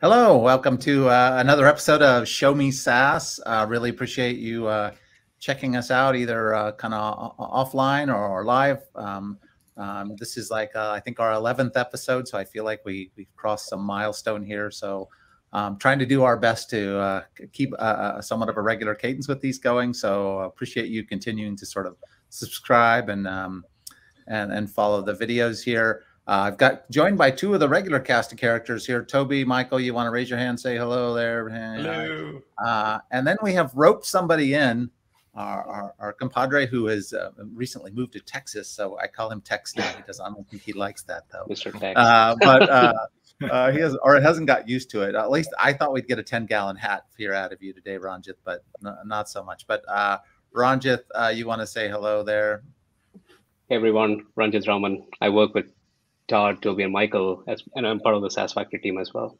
Hello, welcome to another episode of Show Me SaaS. Really appreciate you checking us out either kind of offline or live. This is like, I think our 11th episode, so I feel like we've crossed some milestone here. So trying to do our best to keep somewhat of a regular cadence with these going. So appreciate you continuing to sort of subscribe and follow the videos here. I've got joined by two of the regular cast of characters here. Toby, Michael, you want to raise your hand, say hello there? Hello. And then we have roped somebody in, our compadre who has recently moved to Texas. So I call him Tex now. I don't think he likes that though. Mr. Tex. He has, or hasn't got used to it. At least I thought we'd get a 10-gallon hat here out of you today, Ranjit, but not so much. But Ranjit, you want to say hello there? Hey everyone, Ranjit Raman. I work with Todd, Toby, and Michael, and I'm part of the SaaS Factory team as well.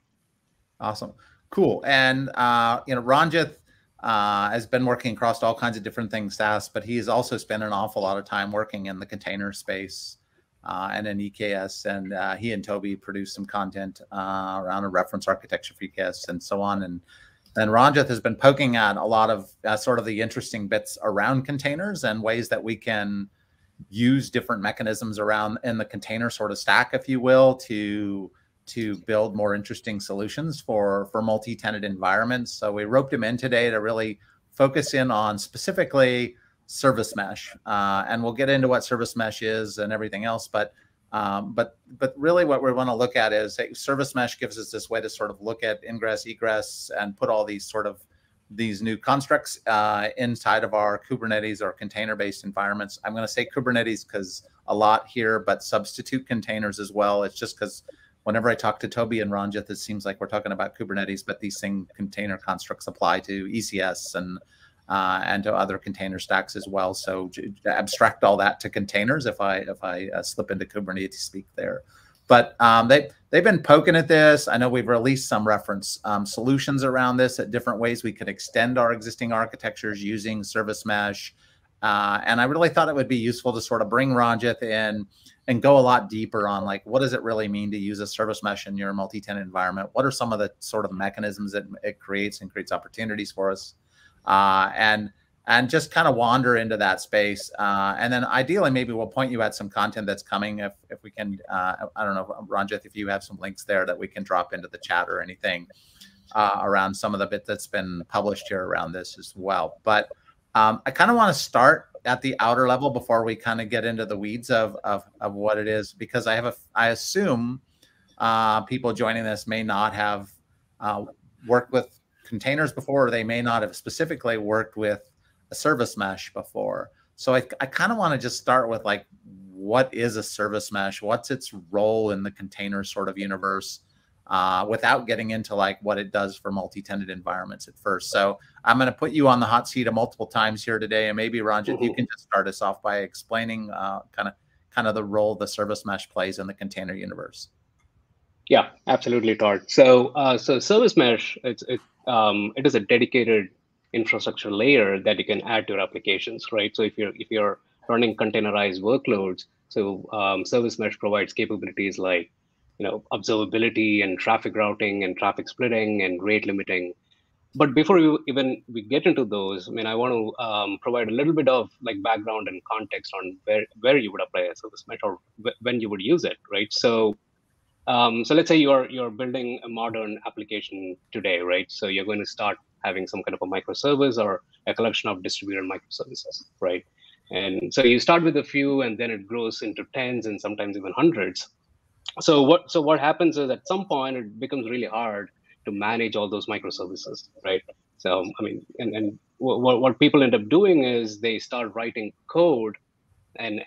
Awesome, cool. And Ranjit has been working across all kinds of different things SaaS, but he's also spent an awful lot of time working in the container space and in EKS. And he and Toby produced some content around a reference architecture for EKS and so on. And then Ranjit has been poking at a lot of sort of the interesting bits around containers and ways that we can use different mechanisms around in the container sort of stack, if you will, to build more interesting solutions for multi-tenant environments. So we roped him in today to really focus in on specifically service mesh, and we'll get into what service mesh is and everything else. But really, what we want to look at is service mesh gives us this way to sort of look at ingress, egress, and put all these new constructs inside of our Kubernetes or container-based environments. I'm going to say Kubernetes because a lot here, but substitute containers as well. It's just because whenever I talk to Toby and Ranjit, it seems like we're talking about Kubernetes, but these same container constructs apply to ECS and to other container stacks as well. So abstract all that to containers if I slip into Kubernetes speak there. But they've been poking at this. I know we've released some reference solutions around this at different ways we could extend our existing architectures using service mesh. And I really thought it would be useful to sort of bring Ranjit in and go a lot deeper on like, what does it really mean to use a service mesh in your multi-tenant environment? What are some of the sort of mechanisms that it creates and creates opportunities for us? And just kind of wander into that space. And then ideally, maybe we'll point you at some content that's coming if we can, I don't know, Ranjit, if you have some links there that we can drop into the chat or anything around some of the bit that's been published here around this as well. But I kind of want to start at the outer level before we kind of get into the weeds of what it is, because I assume people joining this may not have worked with containers before, or they may not have specifically worked with a service mesh before. So I kind of want to just start with like, what is a service mesh? What's its role in the container sort of universe without getting into like what it does for multi-tenant environments at first. So I'm going to put you on the hot seat multiple times here today. And maybe Ranjit, you can just start us off by explaining kind of the role the service mesh plays in the container universe. Yeah, absolutely, Todd. So service mesh, it is a dedicated infrastructure layer that you can add to your applications, right? So if you're running containerized workloads, so service mesh provides capabilities like observability and traffic routing and traffic splitting and rate limiting. But before we get into those, I mean, I want to provide a little bit of like background and context on where you would apply a service mesh or when you would use it, right? So let's say you're building a modern application today, right? So you're going to start having some kind of a microservice or a collection of distributed microservices, right? And so you start with a few, and then it grows into tens and sometimes even hundreds. So what happens is at some point it becomes really hard to manage all those microservices, right? So I mean, and what people end up doing is they start writing code, and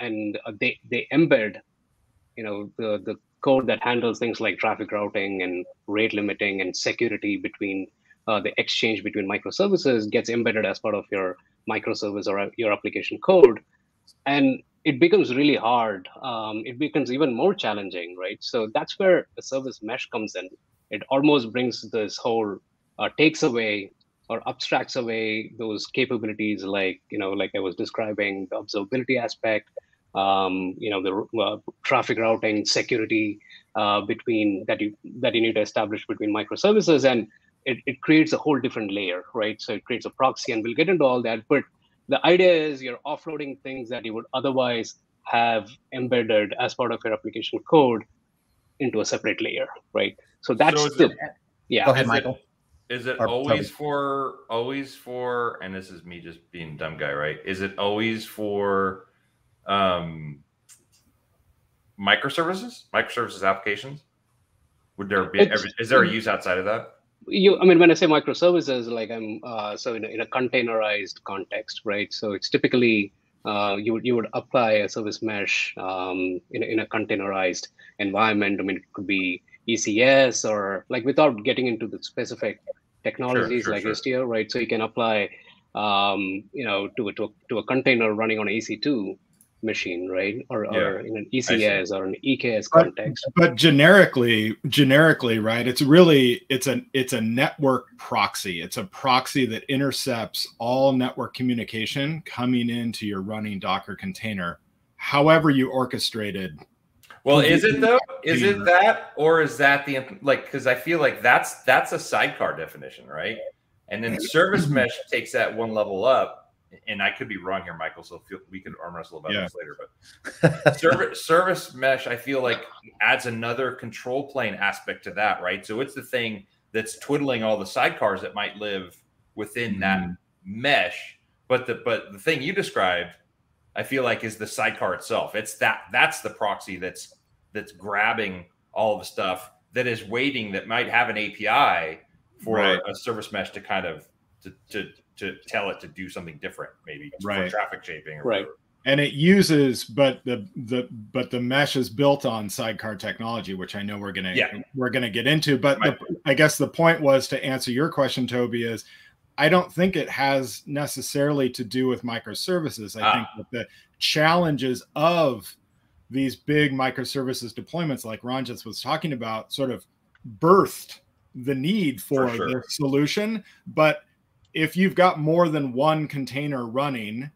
they embed, the code that handles things like traffic routing and rate limiting and security between the exchange between microservices gets embedded as part of your microservice or your application code. And it becomes really hard. It becomes even more challenging, right? So that's where the service mesh comes in. It almost brings this whole, takes away or abstracts away those capabilities like I was describing, the observability aspect, the traffic routing, security between that you need to establish between microservices, and it creates a whole different layer, right? So it creates a proxy, and we'll get into all that. But the idea is you're offloading things that you would otherwise have embedded as part of your application code into a separate layer, right? So that's Go ahead, Michael. Is it always for, and this is me just being a dumb guy, right? Is it always for microservices applications? Would there be, is there a use outside of that? When I say microservices, like so in a containerized context, right? So it's typically you would apply a service mesh in a containerized environment. I mean, it could be ECS, or like, without getting into the specific technologies like Istio, right? So you can apply to a container running on an EC2 machine, right? Or in an ECS or an EKS context. But generically, right? It's a network proxy. It's a proxy that intercepts all network communication coming into your running Docker container, however you orchestrated. Well, is it though? Is it that, or is that the, like, because I feel like that's a sidecar definition, right? And then service mesh takes that one level up. And I could be wrong here, Michael, so we could arm wrestle about this later. But service mesh, I feel like, adds another control plane aspect to that, right? So it's the thing that's twiddling all the sidecars that might live within that mesh. But the thing you described, I feel like, is the sidecar itself. That's the proxy that's grabbing all of the stuff that is waiting, that might have an API for a service mesh to kind of to tell it to do something different, maybe for traffic shaping or whatever. And it uses, but the mesh is built on sidecar technology, which I know we're gonna get into. But I guess the point was, to answer your question, Toby, is I don't think it has necessarily to do with microservices. I think that the challenges of these big microservices deployments, like Ranjit was talking about, sort of birthed the need for the solution. But if you've got more than one container running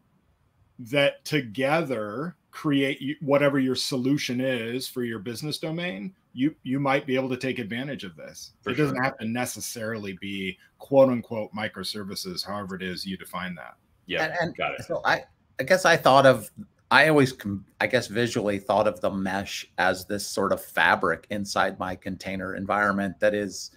that together create whatever your solution is for your business domain, you might be able to take advantage of this. It doesn't have to necessally be quote unquote microservices, however it is you define that. Yeah, and got it. So I guess visually thought of the mesh as this sort of fabric inside my container environment that is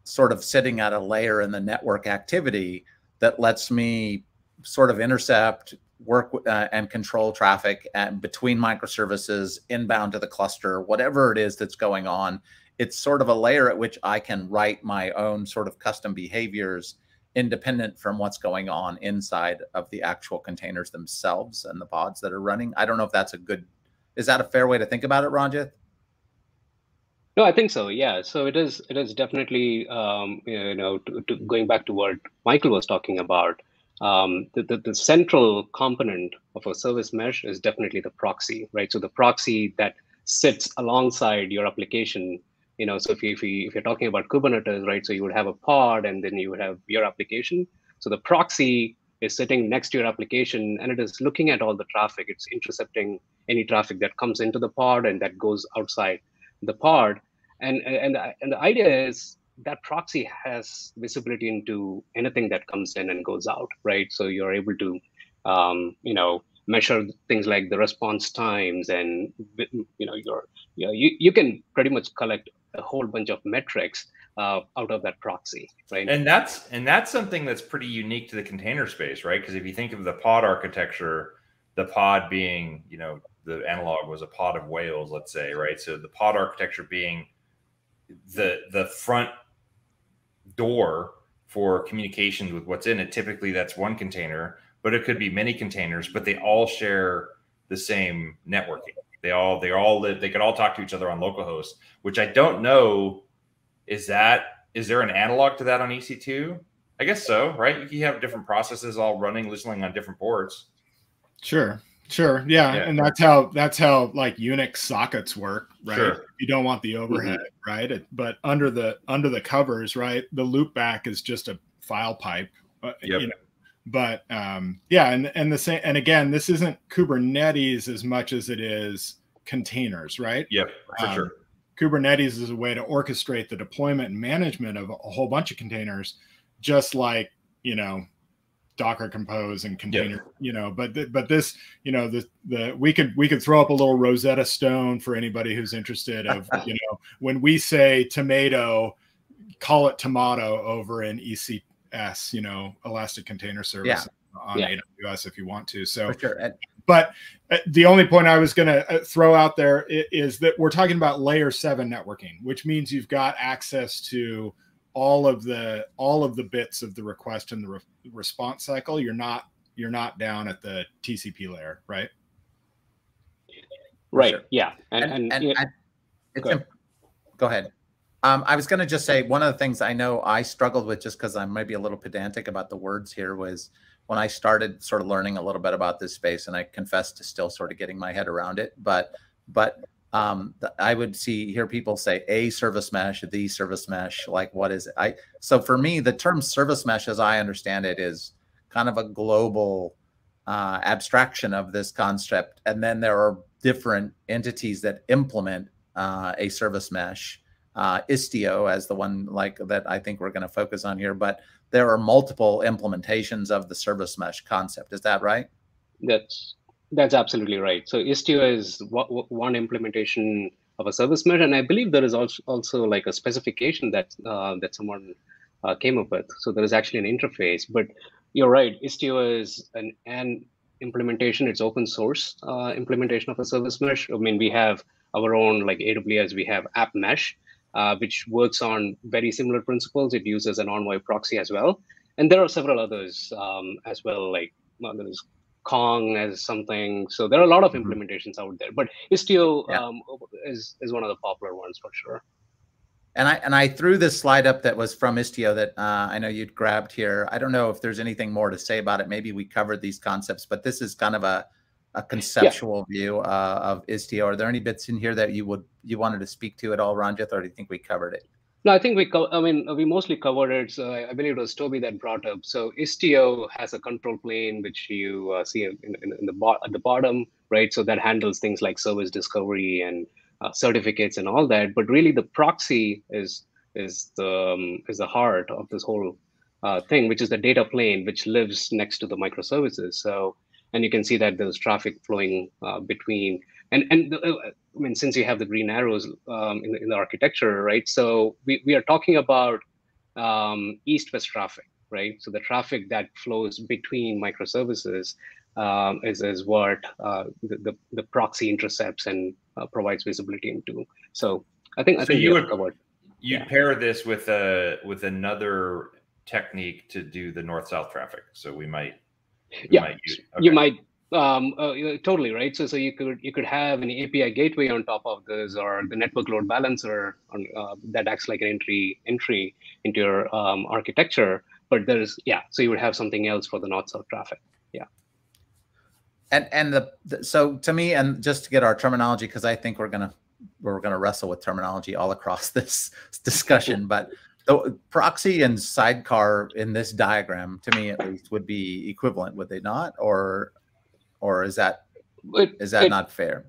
sort of sitting at a layer in the network activity that lets me sort of intercept, work and control traffic between microservices, inbound to the cluster, whatever it is that's going on. It's sort of a layer at which I can write my own sort of custom behaviors independent from what's going on inside of the actual containers themselves and the pods that are running. I don't know if that's is that a fair way to think about it, Ranjit? No, I think so. Yeah. So it is definitely, going back to what Michael was talking about, the central component of a service mesh is definitely the proxy, right? So the proxy that sits alongside your application, so if you're talking about Kubernetes, right? So you would have a pod, and then you would have your application. So the proxy is sitting next to your application, and it is looking at all the traffic. It's intercepting any traffic that comes into the pod and that goes outside the pod. And the idea is that proxy has visibility into anything that comes in and goes out, right? So you're able to, measure things like the response times, and you can pretty much collect a whole bunch of metrics out of that proxy, right? And that's something that's pretty unique to the container space, right? Because if you think of the pod architecture, the pod being, the analog was a pod of whales, let's say, right? So the pod architecture being the front door for communications with what's in it. Typically that's one container, but it could be many containers, but they all share the same networking. They could all talk to each other on localhost, which I don't know. Is there an analog to that on EC2? I guess so, right? You have different processes all listening on different ports. Sure. Yeah. And that's how like Unix sockets work, right? Sure. You don't want the overhead, right? But under the covers, right? The loopback is just a file pipe, But yeah, and the same, and again, this isn't Kubernetes as much as it is containers, right? Yep, for sure. Kubernetes is a way to orchestrate the deployment and management of a whole bunch of containers, just like, you know, Docker Compose and container, you know, but this, you know, we could throw up a little Rosetta Stone for anybody who's interested of, you know, when we say tomato, call it tomato over in ECS, you know, Elastic Container Service on AWS if you want to. So, for sure. But the only point I was going to throw out there is that we're talking about layer 7 networking, which means you've got access to all of the bits of the request and the response cycle. You're not down at the TCP layer, right? Right. Sure. Yeah. Go ahead. I was going to just say, one of the things I know I struggled with, just because I might be a little pedantic about the words here, was when I started sort of learning a little bit about this space, and I confess to still sort of getting my head around it, but I would hear people say a service mesh, the service mesh, like what is it? So for me, the term service mesh, as I understand it, is kind of a global abstraction of this concept. And then there are different entities that implement a service mesh, Istio as the one like that I think we're going to focus on here, but there are multiple implementations of the service mesh concept. Is that right? That's absolutely right. So Istio is one implementation of a service mesh, and I believe there is also like a specification that someone came up with. So there is actually an interface. But you're right, Istio is an implementation. It's open source implementation of a service mesh. I mean, we have our own, like AWS, we have App Mesh, which works on very similar principles. It uses an Envoy proxy as well, and there are several others as well. Like there is Kong as something. So there are a lot of implementations out there, but Istio is one of the popular ones for sure. And I threw this slide up that was from Istio that I know you'd grabbed here. I don't know if there's anything more to say about it. Maybe we covered these concepts, but this is kind of a conceptual view of Istio. Are there any bits in here that you wanted to speak to at all, Ranjith, or do you think we covered it? No, I think we mostly covered it. So I believe it was Toby that brought up. So Istio has a control plane, which you see at the bottom, right? So that handles things like service discovery and certificates and all that. But really, the proxy is the heart of this whole thing, which is the data plane, which lives next to the microservices. So, and you can see that there's traffic flowing between. And I mean, since you have the green arrows in the architecture, right? So we are talking about east-west traffic, right? So the traffic that flows between microservices is what the proxy intercepts and provides visibility into. So I think you would pair this with another technique to do the north-south traffic. So we might use, okay. You might. Totally right. So you could have an API gateway on top of this, or the network load balancer that acts like an entry into your architecture. But so you would have something else for the north-south traffic. Yeah. And so to me, and just to get our terminology, because I think we're gonna wrestle with terminology all across this discussion, but the proxy and sidecar in this diagram, to me at least, would be equivalent, would they not? Or is that not fair?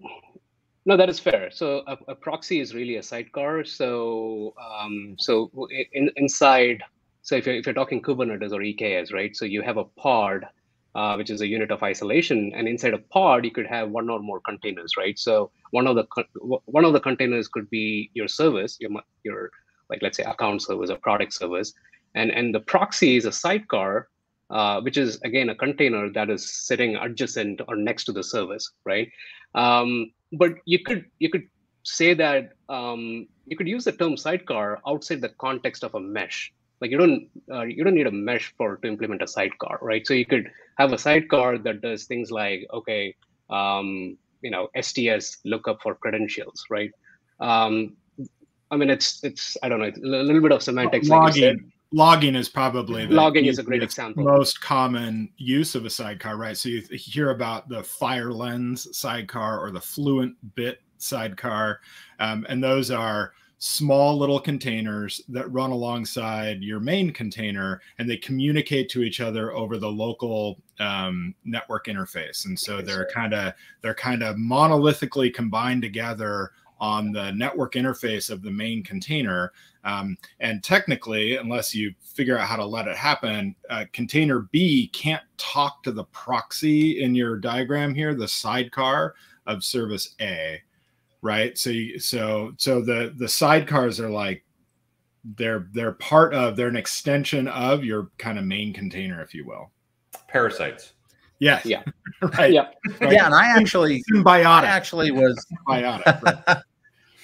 No, that is fair. So a proxy is really a sidecar. So inside, so if you're talking Kubernetes or EKS, right? So you have a pod, which is a unit of isolation, and inside a pod you could have one or more containers, right? So one of the containers could be your service, your like, let's say, account service or product service, and the proxy is a sidecar. Which is, again, a container that is sitting adjacent or next to the service, right? But you could say that you could use the term sidecar outside the context of a mesh. Like you don't need a mesh to implement a sidecar, right? So you could have a sidecar that does things like, okay, STS lookup for credentials, right? I mean, it's I don't know, a little bit of semantics. Logging is probably is a great example. Most common use of a sidecar, right? So you hear about the FireLens sidecar or the Fluent Bit sidecar, and those are small little containers that run alongside your main container, and they communicate to each other over the local network interface. And so they're kind of monolithically combined together on the network interface of the main container. And technically, unless you figure out how to let it happen, container B can't talk to the proxy in your diagram here, the sidecar of service A. Right. So the sidecars are like, they're an extension of your kind of main container, if you will. Parasites. Yes. Yeah. Right. Yeah. Right. Yeah. And I actually was symbiotic.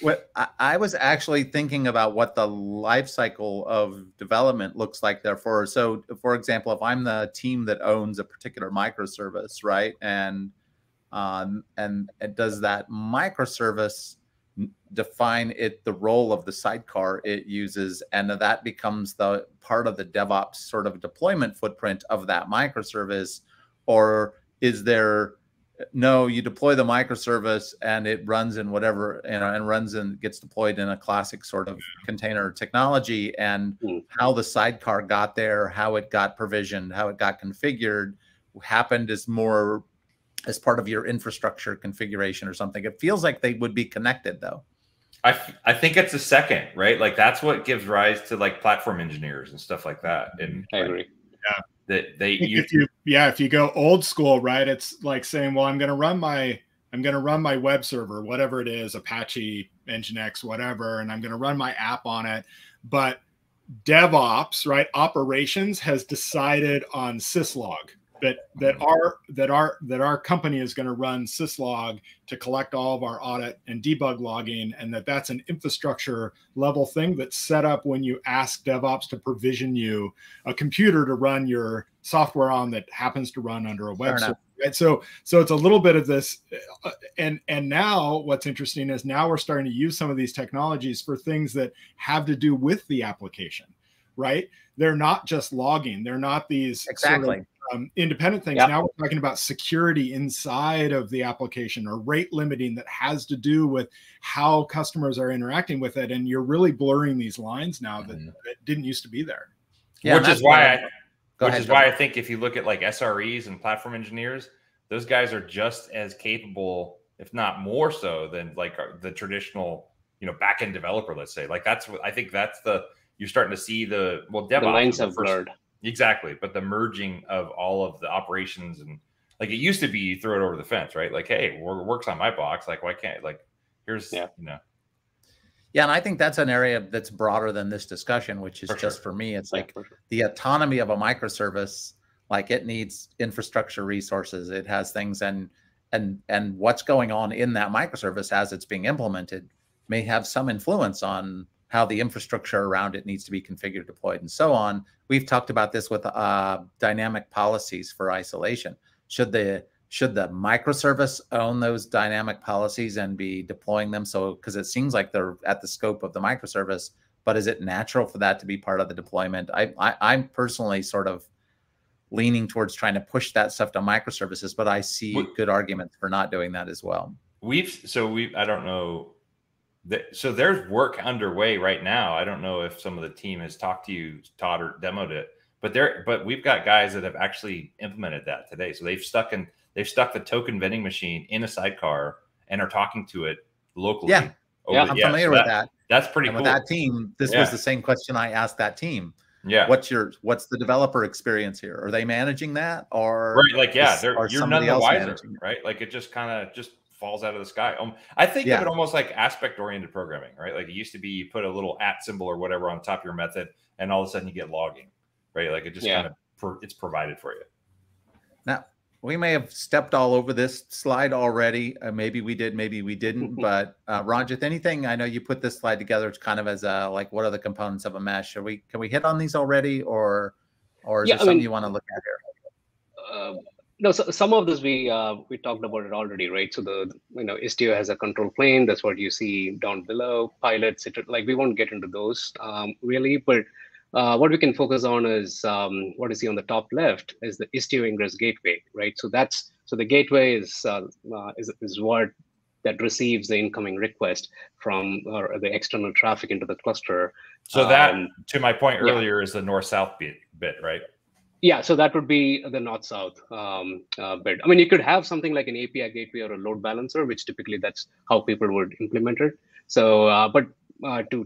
Right. I was actually thinking about what the life cycle of development looks like therefore. So for example, if I'm the team that owns a particular microservice, right? And does that microservice define the role of the sidecar it uses, and that becomes the part of the DevOps sort of deployment footprint of that microservice? Or is there no, you deploy the microservice and it runs in whatever, and runs and gets deployed in a classic sort of container technology, and how the sidecar got there, how it got provisioned, how it got configured happened as more as part of your infrastructure configuration or something. It feels like they would be connected though. I think it's a second, right? Like that's what gives rise to like platform engineers and stuff like that. And I agree. Yeah. That if you go old school, right? It's like saying, well, I'm going to run my web server, whatever it is, Apache, Nginx, whatever, and I'm going to run my app on it. But DevOps, right? Operations has decided on syslog. That our company is going to run syslog to collect all of our audit and debug logging, and that's an infrastructure level thing that's set up when you ask DevOps to provision you a computer to run your software on that happens to run under a web server. Right? So it's a little bit of this, and now what's interesting is now we're starting to use some of these technologies for things that have to do with the application, right? They're not just logging. They're not these exactly. Independent things. Yep. Now we're talking about security inside of the application, or rate limiting that has to do with how customers are interacting with it. And you're really blurring these lines now that didn't used to be there. Yeah, which is why I think if you look at like SREs and platform engineers, those guys are just as capable, if not more so, than like the traditional, back-end developer, let's say. Like you're starting to see DevOps. The lines have blurred. Exactly. But the merging of all of the operations, and like it used to be, you throw it over the fence, right? Like, hey, it works on my box. Like, why can't, like, here's, Yeah. And I think that's an area that's broader than this discussion, which is for me, it's like the autonomy of a microservice, like it needs infrastructure resources. It has things, and what's going on in that microservice as it's being implemented may have some influence on how the infrastructure around it needs to be configured, deployed, and so on. We've talked about this with dynamic policies for isolation. Should the microservice own those dynamic policies and be deploying them? So, because it seems like they're at the scope of the microservice, but is it natural for that to be part of the deployment? I'm personally sort of leaning towards trying to push that stuff to microservices, but I see good arguments for not doing that as well. I don't know. So there's work underway right now. I don't know if some of the team has talked to you, Todd, or demoed it, but we've got guys that have actually implemented that today. So they've stuck the token vending machine in a sidecar and are talking to it locally. Yeah, I'm familiar with that. That's pretty cool. With that team, this was the same question I asked that team. Yeah. What's the developer experience here? Are they managing that, or right? Like, you're none the wiser, right? Like it just kind of falls out of the sky. I think of it almost like aspect-oriented programming, right? Like it used to be, you put a little @ symbol or whatever on top of your method, and all of a sudden you get logging, right? Like it just kind of it's provided for you. Now, we may have stepped all over this slide already. Maybe we did, maybe we didn't. But Ranjith, anything? I know you put this slide together kind of as a like, what are the components of a mesh? Can we hit on these already, or is there something you want to look at here? No, so some of this we talked about it already, right? So Istio has a control plane. That's what you see down below. Pilots, like we won't get into those really, but what we can focus on is what you see on the top left is the Istio Ingress gateway, right? So the gateway is what that receives the incoming request from the external traffic into the cluster. So that, to my point earlier, is the north-south bit, right? Yeah, so that would be the north-south bit. I mean, you could have something like an API gateway or a load balancer, which typically that's how people would implement it. So, but to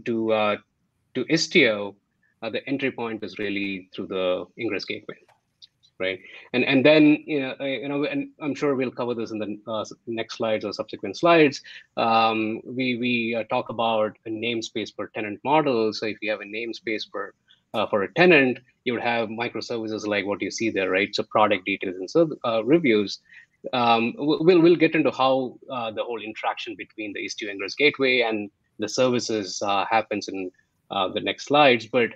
Istio, the entry point is really through the Ingress gateway, right? And then and I'm sure we'll cover this in the next slides or subsequent slides. We talk about a namespace per tenant model. So if you have a namespace for a tenant, you would have microservices like what you see there, right? So product details and reviews. We'll get into how the whole interaction between the Istio Ingress gateway and the services happens in the next slides. But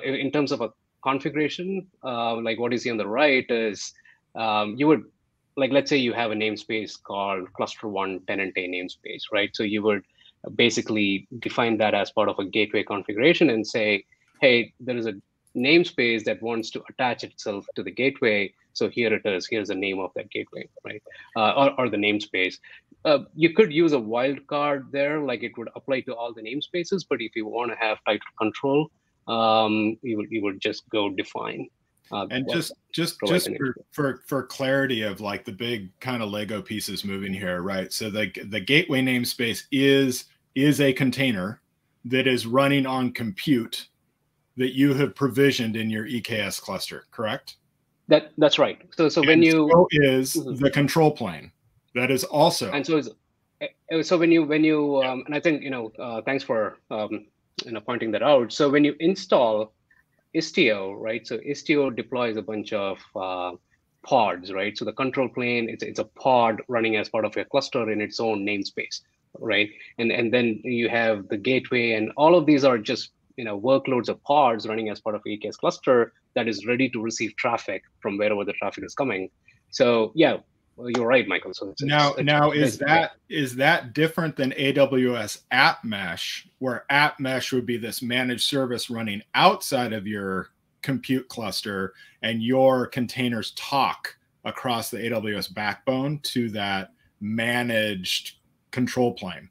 in terms of a configuration, like what you see on the right is you would, like, let's say you have a namespace called cluster1 tenant A namespace, right? So you would basically define that as part of a gateway configuration and say, hey, there is a namespace that wants to attach itself to the gateway. So here it is. Here's the name of that gateway, right? Or the namespace. You could use a wildcard there, like it would apply to all the namespaces. But if you want to have tighter control, you would just go define. And just for clarity of like the big kind of Lego pieces moving here, right? So the gateway namespace is a container that is running on compute that you have provisioned in your EKS cluster, correct? That's right. So when you is the control plane that is also, and so when you and I think thanks for pointing that out. So when you install Istio, right? So Istio deploys a bunch of pods, right? So the control plane, it's a pod running as part of your cluster in its own namespace, right? And then you have the gateway, and all of these are just workloads of pods running as part of EKS cluster that is ready to receive traffic from wherever the traffic is coming. So yeah, well, you're right, Michael. So is that different than AWS App Mesh, where App Mesh would be this managed service running outside of your compute cluster, and your containers talk across the AWS backbone to that managed control plane?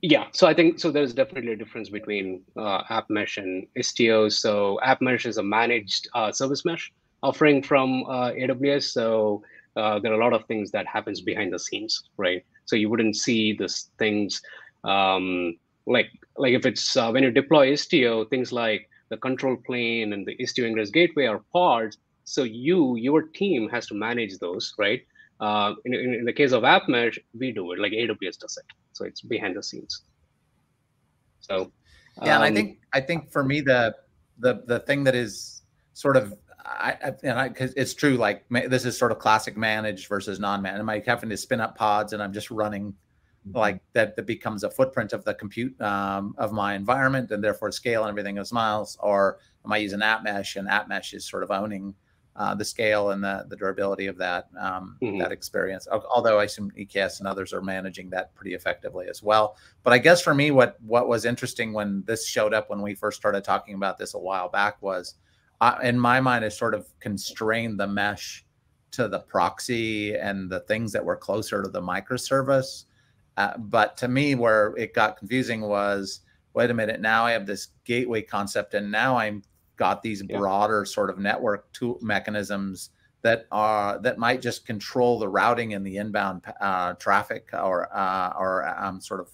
Yeah, so I think there's definitely a difference between App Mesh and Istio. So App Mesh is a managed service mesh offering from AWS. So there are a lot of things that happens behind the scenes, right? So you wouldn't see these things like if it's when you deploy Istio, things like the control plane and the Istio Ingress gateway are pods. So your team has to manage those, right? In the case of App Mesh, we do it, like AWS does it. So it's behind the scenes. So yeah, and I think for me the thing that is sort of because it's true, like this is sort of classic managed versus non-managed. Am I having to spin up pods and I'm just running like that becomes a footprint of the compute of my environment, and therefore scale and everything is miles? Or am I using App Mesh, and App Mesh is sort of owning the scale and the durability of that that experience? Although I assume EKS and others are managing that pretty effectively as well. But I guess for me, what was interesting when this showed up when we first started talking about this a while back was, in my mind, it sort of constrained the mesh to the proxy and the things that were closer to the microservice. But to me, where it got confusing was, wait a minute, now I have this gateway concept, and now I'm got these broader sort of network tool mechanisms that might just control the routing and the inbound traffic or sort of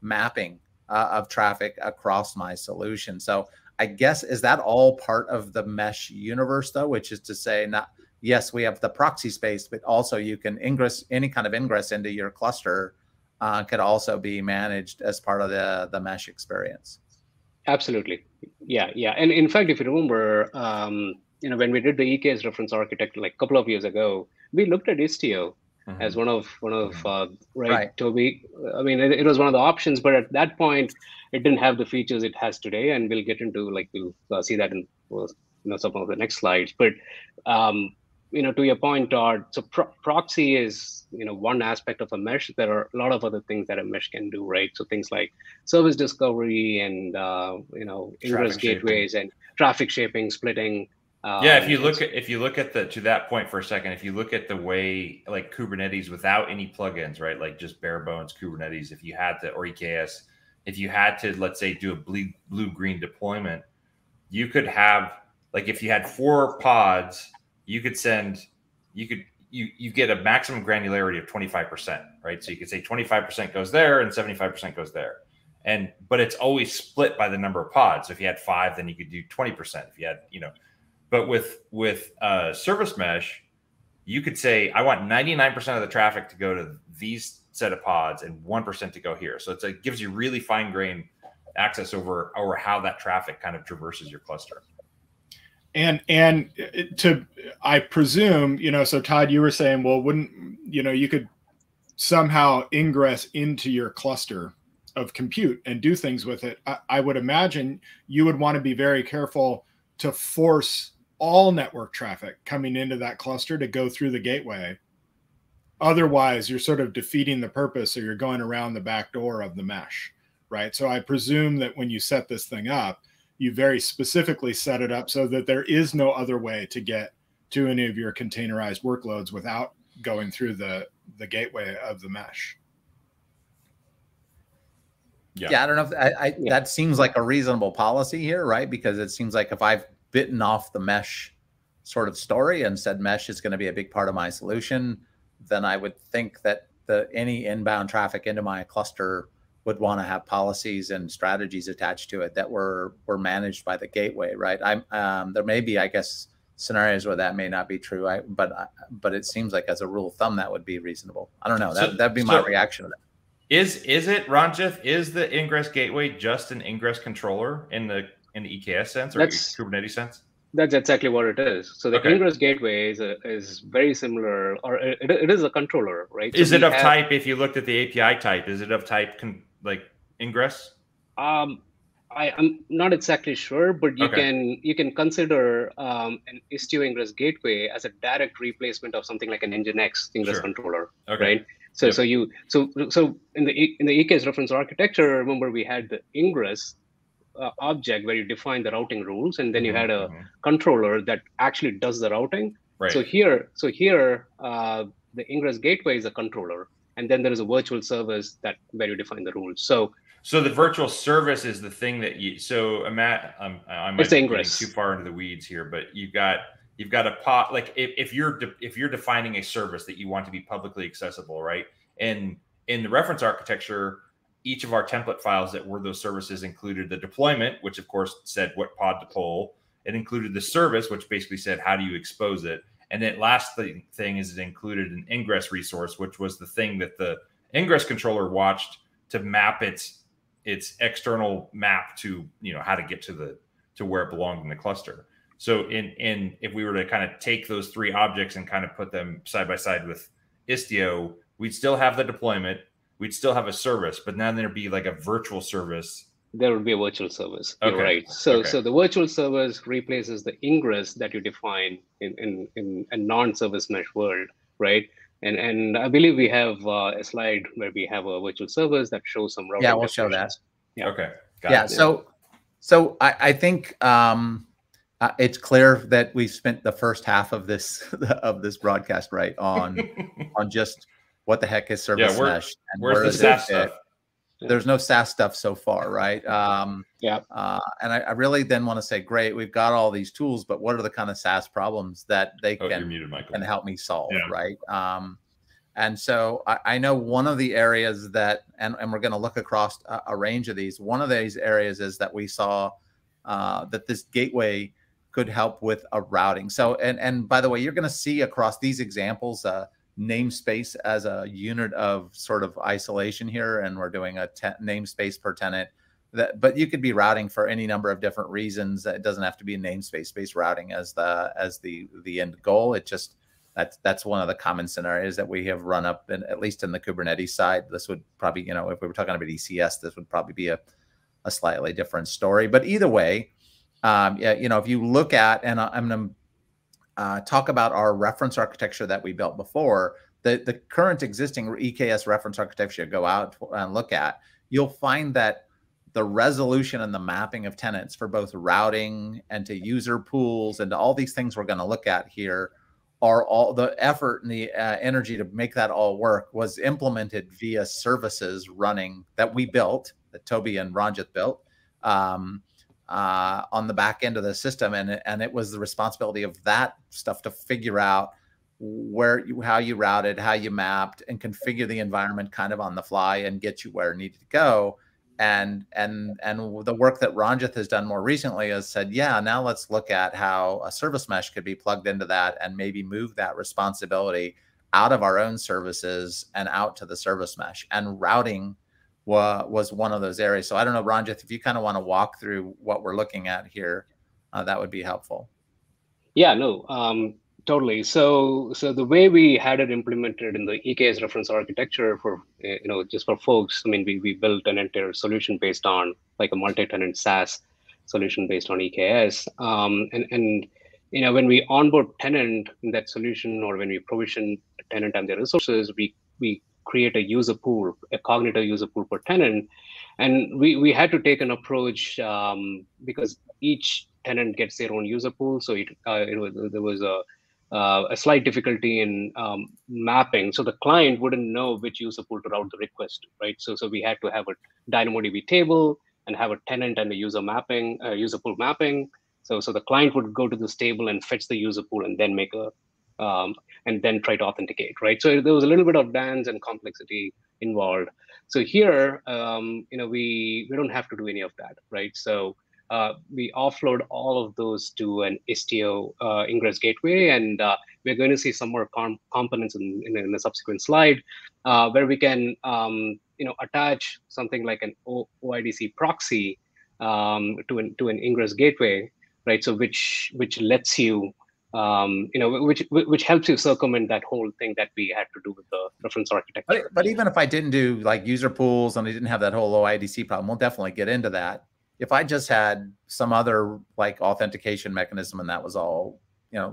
mapping of traffic across my solution. So I guess, is that all part of the mesh universe though, which is to say, yes, we have the proxy space, but also you can ingress, any kind of ingress into your cluster could also be managed as part of the mesh experience. Absolutely. Yeah. And in fact, if you remember, when we did the EKS reference architecture like a couple of years ago, we looked at Istio as one of right, Toby? I mean, it was one of the options, but at that point, it didn't have the features it has today, and we'll get into we'll see that in some of the next slides. But to your point, Todd, so proxy is one aspect of a mesh. There are a lot of other things that a mesh can do, right? So things like service discovery and ingress gateways and traffic shaping, splitting, Yeah, if you look at the, to that point for a second, if you look at the way like Kubernetes without any plugins, right? Like just bare bones Kubernetes, if you had to, or EKS, if you had to, let's say, do a blue-green deployment, you could have, like, if you had 4 pods, you could send, you get a maximum granularity of 25%, right? So you could say 25% goes there and 75% goes there. But it's always split by the number of pods. So if you had 5, then you could do 20%. If you had, but with Service Mesh, you could say, I want 99% of the traffic to go to these set of pods and 1% to go here. So it gives you really fine-grained access over how that traffic kind of traverses your cluster. And I presume, so Todd, you were saying, well, wouldn't, you could somehow ingress into your cluster of compute and do things with it. I would imagine you would want to be very careful to force all network traffic coming into that cluster to go through the gateway. Otherwise, you're sort of defeating the purpose, or you're going around the back door of the mesh, right? So I presume that when you set this thing up, you very specifically set it up so that there is no other way to get to any of your containerized workloads without going through the gateway of the mesh. Yeah, I don't know if that seems like a reasonable policy here, right? Because it seems like if I've bitten off the mesh sort of story and said mesh is going to be a big part of my solution, then I would think that any inbound traffic into my cluster would want to have policies and strategies attached to it that were managed by the gateway, right? There may be, I guess, scenarios where that may not be true, but it seems like as a rule of thumb that would be reasonable. I don't know. That'd be my reaction to that. Is it, Ranjith, is the Ingress gateway just an Ingress controller in the EKS sense or Kubernetes sense? That's exactly what it is. So the Ingress gateway is very similar, or it is a controller, right? Is it of type, if you looked at the API type, is it of type like Ingress? I'm not exactly sure, but you can consider an Istio Ingress gateway as a direct replacement of something like an Nginx Ingress controller, right? So in the EKS reference architecture, remember we had the Ingress object where you define the routing rules, and then you had a controller that actually does the routing. Right. So here, the Ingress gateway is a controller, and then there is a virtual service where you define the rules. So the virtual service is the thing that you. So Matt, I might be getting too far into the weeds here, but you've got a pod, like if you're defining a service that you want to be publicly accessible, right? And in the reference architecture, each of our template files that were those services included the deployment, which of course said what pod to pull. It included the service, which basically said how do you expose it. And then last thing is it included an Ingress resource, which was the thing that the Ingress controller watched to map its external map to how to get to where it belonged in the cluster. So if we were to kind of take those 3 objects and kind of put them side by side with Istio, we'd still have the deployment, we'd still have a service, but now there'd be like a virtual service. There would be a virtual service. You're right. So the virtual service replaces the Ingress that you define in a non-service mesh world, right? And I believe we have a slide where we have a virtual service that shows some routing. Yeah, we'll show that. Yeah. Okay. Got it. So I think it's clear that we spent the first half of this broadcast on just what the heck is service mesh and where's the SaaS stuff? There's no SaaS stuff so far, right? And I really then want to say, great, we've got all these tools, but what are the kind of SaaS problems that they can help me solve, right? And so I know one of the areas that, and we're going to look across a range of these. One of these areas is that we saw that this gateway could help with a routing. So, and by the way, you're going to see across these examples, namespace as a unit of sort of isolation here, and we're doing a namespace per tenant. But you could be routing for any number of different reasons. It doesn't have to be a namespace-based routing as the end goal. It just that's one of the common scenarios that we have run up, and at least in the Kubernetes side. This would probably, if we were talking about ECS, this would probably be a slightly different story. But either way, if you look at, and I'm going to talk about our reference architecture that we built before, the current existing EKS reference architecture, go out and look at, you'll find that the resolution and the mapping of tenants for both routing and to user pools and to all these things we're going to look at here are all the effort and the energy to make that all work was implemented via services running that we built, that Toby and Ranjit built on the back end of the system. And it was the responsibility of that stuff to figure out how you routed, how you mapped, and configure the environment kind of on the fly and get you where it needed to go. And the work that Ranjit has done more recently has said, yeah, now let's look at how a service mesh could be plugged into that and maybe move that responsibility out of our own services and out to the service mesh. And routing was one of those areas. So I don't know, Ranjit, if you kind of want to walk through what we're looking at here, that would be helpful. Yeah, no, totally. So the way we had it implemented in the EKS reference architecture for, just for folks, I mean, we built an entire solution based on like a multi-tenant SaaS solution based on EKS. And when we onboard tenant in that solution, or when we provision a tenant and their resources, we create a user pool, a cognitive user pool per tenant. And we had to take an approach because each tenant gets their own user pool. So there was a slight difficulty in mapping. So the client wouldn't know which user pool to route the request to, right? So we had to have a DynamoDB table and have a tenant and a user mapping, user pool mapping. So the client would go to this table and fetch the user pool and then make and then try to authenticate, right? So there was a little bit of dance and complexity involved. So here, we don't have to do any of that, right? So we offload all of those to an Istio Ingress gateway, and we're going to see some more components in the subsequent slide where we can, attach something like an OIDC proxy to an Ingress gateway, right? So which lets you, which helps you circumvent that whole thing that we had to do with the reference architecture. But even if I didn't do like user pools and I didn't have that whole OIDC problem, we'll definitely get into that. If I just had some other like authentication mechanism and that was all,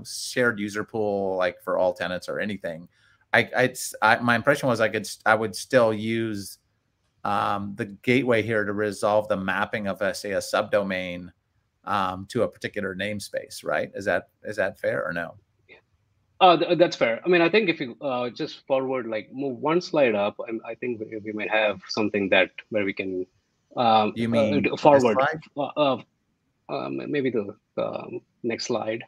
shared user pool, like for all tenants or anything, my impression was I would still use the gateway here to resolve the mapping of, say, a subdomain to a particular namespace, right? Is that fair or no? That's fair. I mean, I think if you just forward, like move one slide up, I think we might have something where we can you mean forward. Maybe the next slide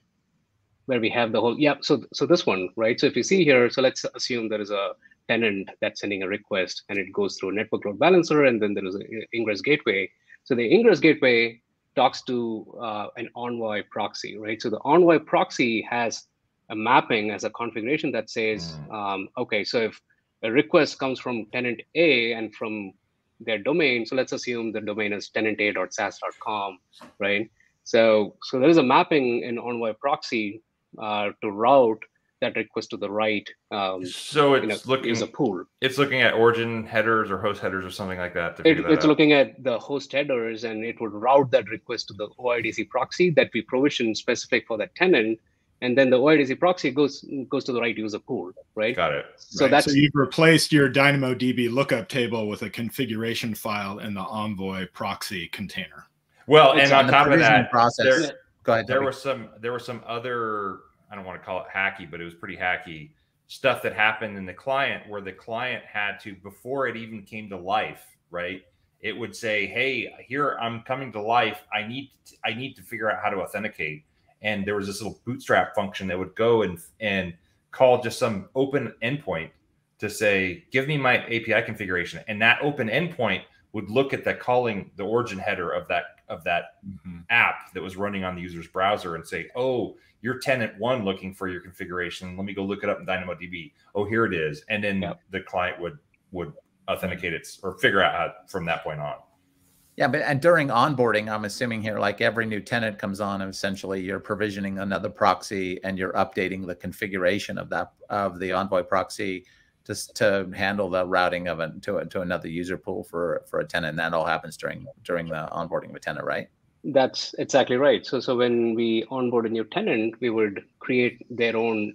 where we have the whole. Yeah. So this one, right? So if you see here, so let's assume there is a tenant that's sending a request and it goes through a network load balancer, and then there is an Ingress gateway. So the Ingress gateway talks to an Envoy proxy, right? So the Envoy proxy has a mapping as a configuration that says, okay, so if a request comes from tenant A and from their domain, so let's assume the domain is tenanta.sas.com, right? So there is a mapping in Envoy proxy to route that request to the right. So it's looking as a pool. It's looking at origin headers or host headers or something like that. It's looking at the host headers, and it would route that request to the OIDC proxy that we provision specific for that tenant. And then the OIDC proxy goes to the right user pool, right? Got it. So that's so you've replaced your DynamoDB lookup table with a configuration file in the Envoy proxy container. Well, and on top of that, process. Go ahead. There were some other, I don't want to call it hacky, but it was pretty hacky stuff that happened in the client where the client had to, before it even came to life, right? It would say, hey, here I'm coming to life. I need to figure out how to authenticate. And there was this little bootstrap function that would go and call just some open endpoint to say, give me my API configuration. And that open endpoint would look at calling the origin header of that app that was running on the user's browser and say, oh, you're tenant one looking for your configuration. Let me go look it up in DynamoDB. Oh, here it is. And then the client would authenticate it or figure out how from that point on. Yeah, and during onboarding, I'm assuming here, like every new tenant comes on, and essentially you're provisioning another proxy and you're updating the configuration of the Envoy proxy to handle the routing of it to another user pool for a tenant. And that all happens during the onboarding of a tenant, right? That's exactly right. So when we onboard a new tenant, we would create their own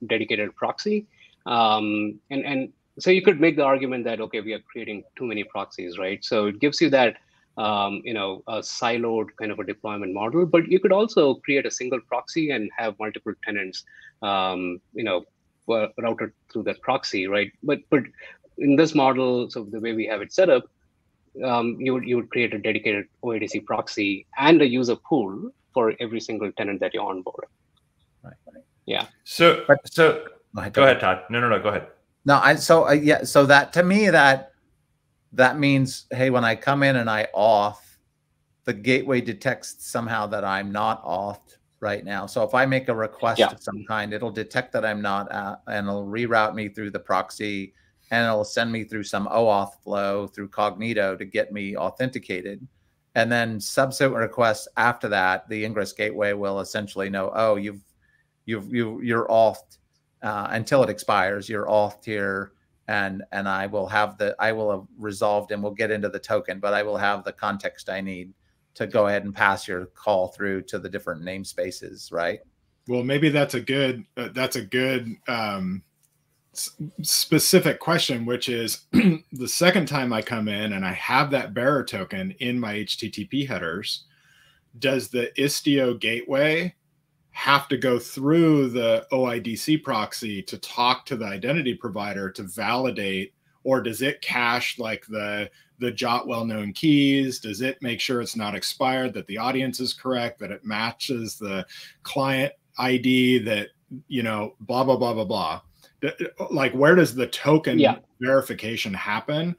dedicated proxy, and so you could make the argument that, okay, we are creating too many proxies, right? So it gives you that a siloed kind of a deployment model, but you could also create a single proxy and have multiple tenants, routed through that proxy, right? But in this model, so the way we have it set up, you would create a dedicated OIDC proxy and a user pool for every single tenant that you onboard. Right. Yeah. So go ahead, Todd. No, go ahead. No, so that to me that means, hey, when I come in and I auth, the gateway detects somehow that I'm not authed right now. So if I make a request of some kind, it'll detect that I'm not, and it'll reroute me through the proxy, and it'll send me through some OAuth flow through Cognito to get me authenticated. And then subsequent requests after that, the Ingress gateway will essentially know, oh, you're authed until it expires. You're authed here. And I will have resolved, and we'll get into the token, but I will have the context I need to go ahead and pass your call through to the different namespaces, right? Well, maybe that's a good specific question, which is the second time I come in and I have that bearer token in my HTTP headers, does the Istio gateway have to go through the OIDC proxy to talk to the identity provider to validate, or does it cache like the JOT well-known keys? Does it make sure it's not expired, that the audience is correct, that it matches the client ID, that, blah, blah, blah, blah, blah. Like, where does the token verification happen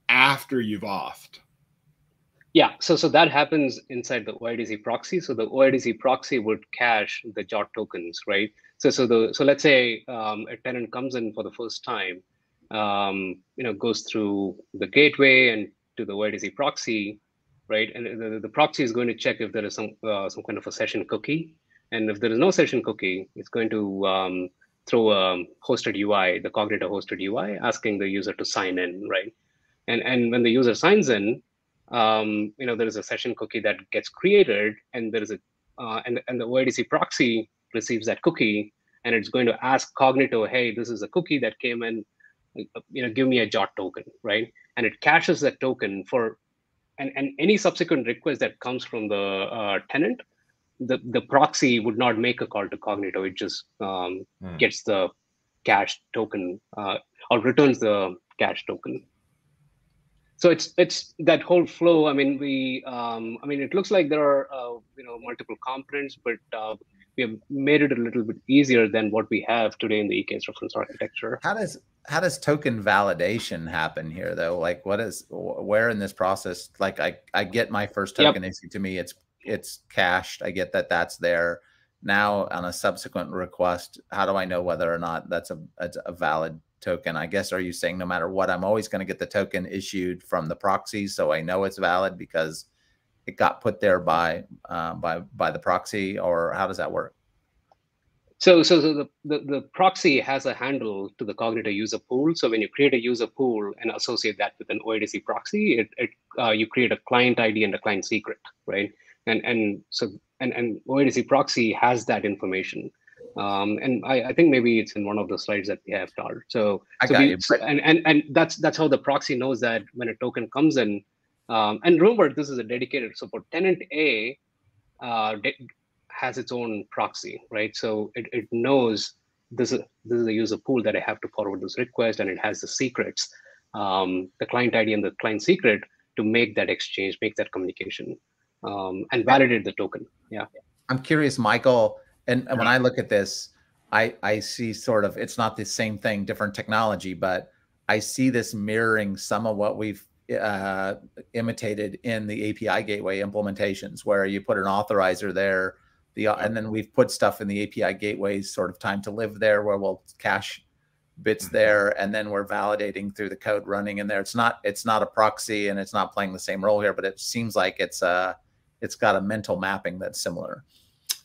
after you've authed? Yeah, so that happens inside the OIDC proxy. So the OIDC proxy would cache the JOT tokens, right? So let's say a tenant comes in for the first time, goes through the gateway and to the OIDC proxy, right? And the proxy is going to check if there is some kind of a session cookie, and if there is no session cookie, it's going to throw a hosted UI, the Cognito hosted UI, asking the user to sign in, right? And when the user signs in, there is a session cookie that gets created, and there is and the OIDC proxy receives that cookie, and it's going to ask Cognito, hey, this is a cookie that came in, give me a JOT token, right? And it caches that token for, and any subsequent request that comes from the tenant, the proxy would not make a call to Cognito. It just gets the cache token or returns the cache token. So it's that whole flow. I mean, it looks like there are multiple components, but we have made it a little bit easier than what we have today in the EKS reference architecture. How does token validation happen here, though? Like, where in this process? Like, I get my first token issued to me. It's cached. I get that that's there. Now on a subsequent request, how do I know whether or not that's a valid token? I guess, are you saying no matter what, I'm always going to get the token issued from the proxy, so I know it's valid because it got put there by the proxy, or how does that work? So the proxy has a handle to the Cognito user pool. So when you create a user pool and associate that with an OIDC proxy, you create a client ID and a client secret, right? And OIDC proxy has that information. And I think maybe it's in one of the slides that we have, Todd. And that's how the proxy knows that when a token comes in. And remember, this is a dedicated. So for tenant A, has its own proxy, right? So it knows this is a user pool that I have to forward this request, and it has the secrets, the client ID and the client secret, to make that exchange, make that communication, and validate the token. Yeah. I'm curious, Michael, and when I look at this, I see sort of, it's not the same thing, different technology, but I see this mirroring some of what we've imitated in the API gateway implementations, where you put an authorizer there, and then we've put stuff in the API gateways sort of time to live there, where we'll cache bits there, and then we're validating through the code running in there. It's not a proxy, and it's not playing the same role here, but it seems like it's got a mental mapping that's similar.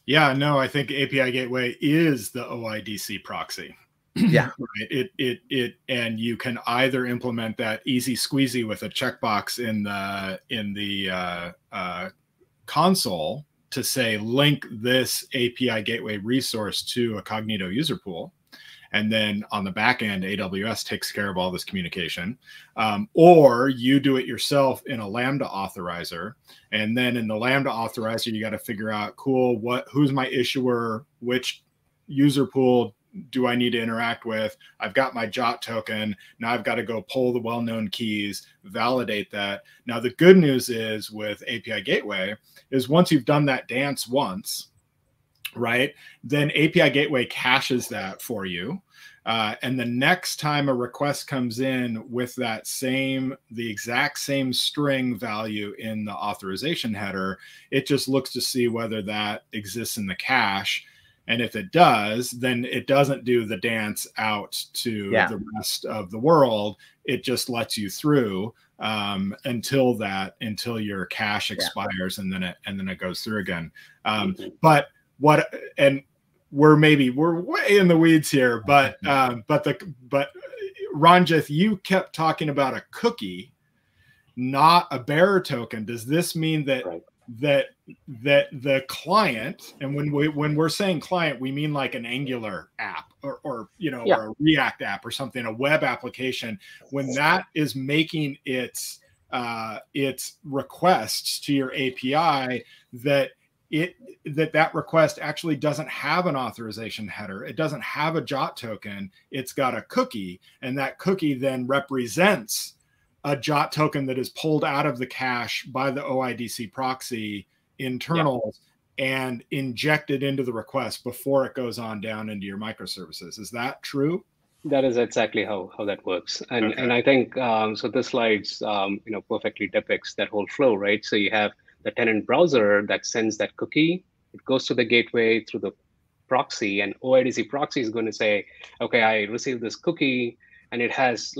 Yeah, no, I think API gateway is the OIDC proxy. Yeah. Right. It and you can either implement that easy squeezy with a checkbox in the console to say link this API gateway resource to a Cognito user pool, and then on the back end, AWS takes care of all this communication, or you do it yourself in a Lambda authorizer. And then in the Lambda authorizer, you got to figure out, cool, who's my issuer, which user pool do I need to interact with? I've got my JOT token. Now I've got to go pull the well-known keys, validate that. Now the good news is with API Gateway is once you've done that dance once, right, then API Gateway caches that for you. And the next time a request comes in with that the exact same string value in the authorization header, it just looks to see whether that exists in the cache. And if it does, then it doesn't do the dance out to the rest of the world. It just lets you through until your cache expires, and then it goes through again. But we're way in the weeds here. But Ranjith, you kept talking about a cookie, not a bearer token. Does this mean that? Right. that the client, and when we're saying client, we mean like an Angular app or or a React app or something, a web application, when that is making its requests to your API, that request actually doesn't have an authorization header. It doesn't have a JOT token. It's got a cookie, and that cookie then represents a JOT token that is pulled out of the cache by the OIDC proxy internals and injected into the request before it goes on down into your microservices. Is that true? That is exactly how that works. And I think, so this slides, perfectly depicts that whole flow, right? So you have the tenant browser that sends that cookie. It goes to the gateway through the proxy, and OIDC proxy is going to say, okay, I received this cookie, and it has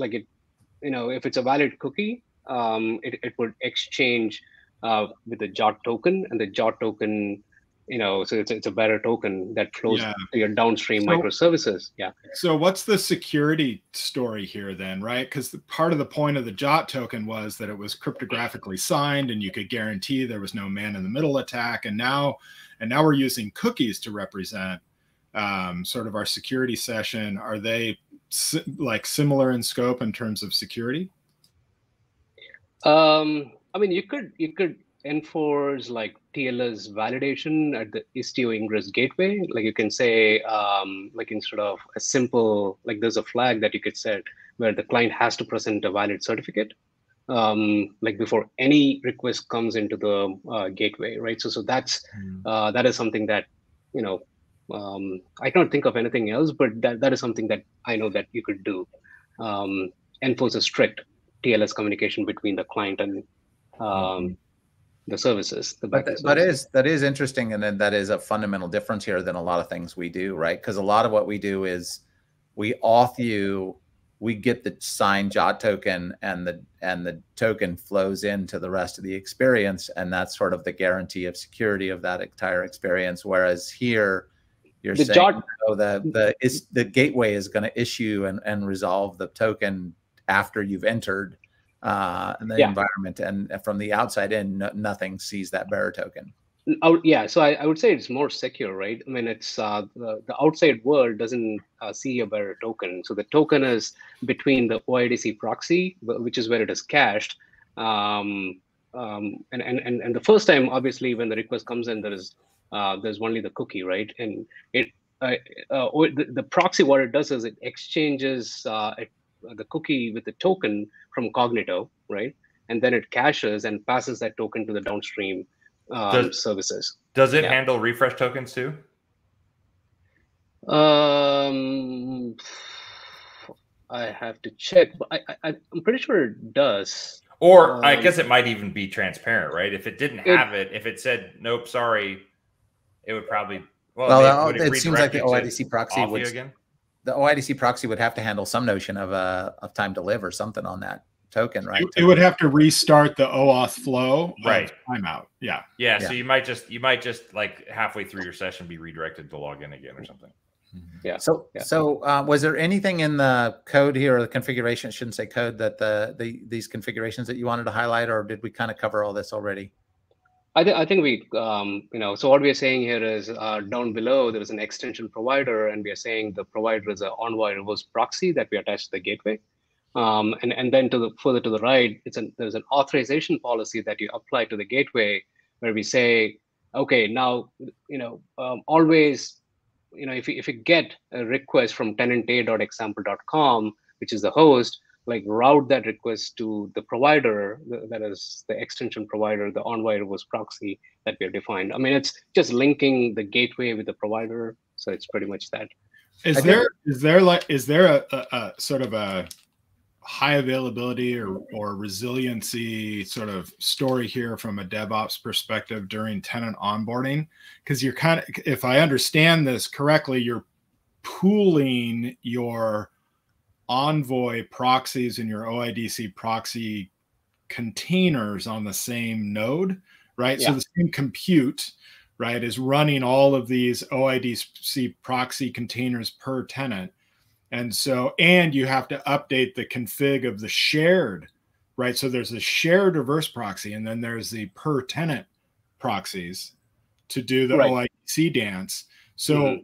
if it's a valid cookie, it would exchange with the JOT token, and the JOT token, so it's a better token that flows to your downstream microservices. Yeah. So what's the security story here then, right? Because part of the point of the JOT token was that it was cryptographically signed, and you could guarantee there was no man-in-the-middle attack. And now we're using cookies to represent sort of our security session. Are they similar in scope in terms of security? You could enforce like TLS validation at the Istio Ingress gateway. Like you can say, instead of a simple, there's a flag that you could set where the client has to present a valid certificate, before any request comes into the gateway, right? So that is something that, I can't think of anything else, but that is something that I know that you could do. Enforce a strict TLS communication between the client and the services. That is interesting, and then that is a fundamental difference here than a lot of things we do, right? Because a lot of what we do is we auth you, we get the signed JOT token, and the token flows into the rest of the experience, and that's sort of the guarantee of security of that entire experience. Whereas here, you're saying the gateway is going to issue and resolve the token after you've entered the environment, and from the outside in, nothing sees that bearer token. So I would say it's more secure, right? I mean, it's the outside world doesn't see a bearer token. So the token is between the OIDC proxy, which is where it is cached. And the first time, obviously, when the request comes in, there's only the cookie, right? And the proxy, what it does is it exchanges the cookie with the token from Cognito, right? And then it caches and passes that token to the downstream services. Does it handle refresh tokens too? I have to check, but I'm pretty sure it does. Or I guess it might even be transparent, right? If it didn't have it, if it said, nope, sorry, it would probably, it seems like the OIDC proxy the OIDC proxy would have to handle some notion of time to live or something on that token, right? It would have to restart the OAuth flow, right? Timeout, yeah. So you might just like halfway through your session be redirected to log in again or something. Yeah. So was there anything in the code here, or the configuration? I shouldn't say code, that these configurations that you wanted to highlight, or did we kind of cover all this already? I think we, so what we are saying here is down below, there is an extension provider, and we are saying the provider is an Envoy reverse proxy that we attach to the gateway. And then further to the right, there's an authorization policy that you apply to the gateway, where we say, okay, now, always, if you get a request from tenanta.example.com, which is the host, like route that request to the provider, that is the extension provider, the Envoy reverse proxy that we have defined. I mean, it's just linking the gateway with the provider. So it's pretty much that. Is there a sort of a high availability or resiliency sort of story here from a DevOps perspective during tenant onboarding? Because you're kind of, if I understand this correctly, you're pooling your Envoy proxies and your OIDC proxy containers on the same node, right? Yeah. So the same compute, right, is running all of these OIDC proxy containers per tenant. And so, and you have to update the config of the shared, right? So there's a shared reverse proxy, and then there's the per tenant proxies to do the OIDC dance. So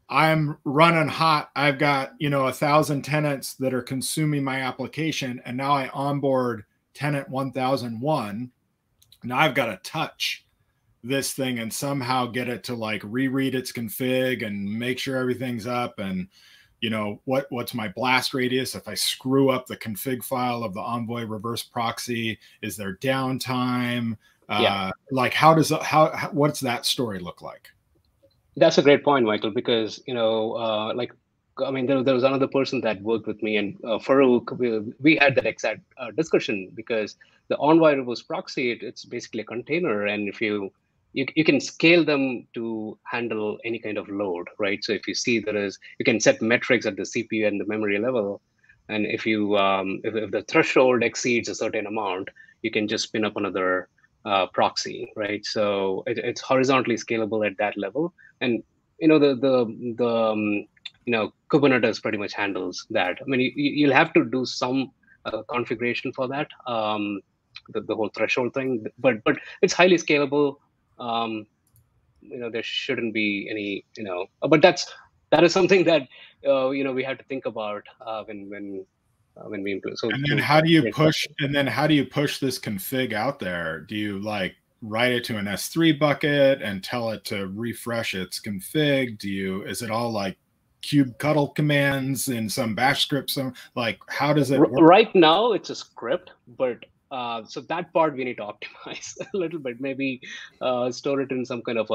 I'm running hot. I've got, 1,000 tenants that are consuming my application, and now I onboard tenant 1001. Now I've got to touch this thing and somehow get it to like reread its config and make sure everything's up. And, what's my blast radius? If I screw up the config file of the Envoy reverse proxy, is there downtime? Like what's that story look like? That's a great point, Michael, because, there was another person that worked with me, and Farouk, we had that exact discussion, because the Envoy reverse proxy, it's basically a container. And if you can scale them to handle any kind of load, right? So if you see you can set metrics at the CPU and the memory level. And if the threshold exceeds a certain amount, you can just spin up another proxy, right? So it's horizontally scalable at that level. And Kubernetes pretty much handles that. I mean, you'll have to do some configuration for that, the whole threshold thing, but it's highly scalable. There shouldn't be any, but that is something that we have to think about when we implement. So, and then how do you push? And then how do you push this config out there? Do you like write it to an S3 bucket and tell it to refresh its config? Is it all like kubectl commands in some bash script? Like, how does it work? Right now it's a script, but so that part we need to optimize a little bit. Maybe store it in some kind of